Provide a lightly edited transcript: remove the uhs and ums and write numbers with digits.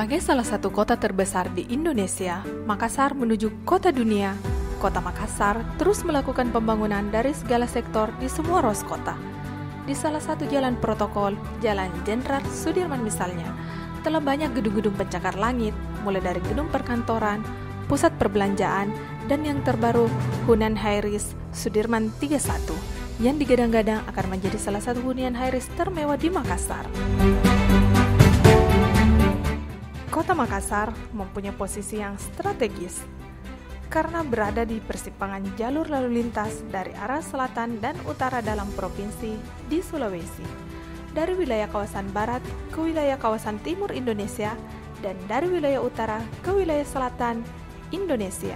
Sebagai salah satu kota terbesar di Indonesia, Makassar menuju kota dunia. Kota Makassar terus melakukan pembangunan dari segala sektor di semua ruas kota. Di salah satu jalan protokol, Jalan Jenderal Sudirman misalnya, telah banyak gedung-gedung pencakar langit, mulai dari gedung perkantoran, pusat perbelanjaan, dan yang terbaru Hunan Hairis Sudirman 31, yang digadang-gadang akan menjadi salah satu hunian high-rise termewah di Makassar. Kota Makassar mempunyai posisi yang strategis karena berada di persimpangan jalur lalu lintas dari arah selatan dan utara dalam provinsi di Sulawesi, dari wilayah kawasan barat ke wilayah kawasan timur Indonesia, dan dari wilayah utara ke wilayah selatan Indonesia.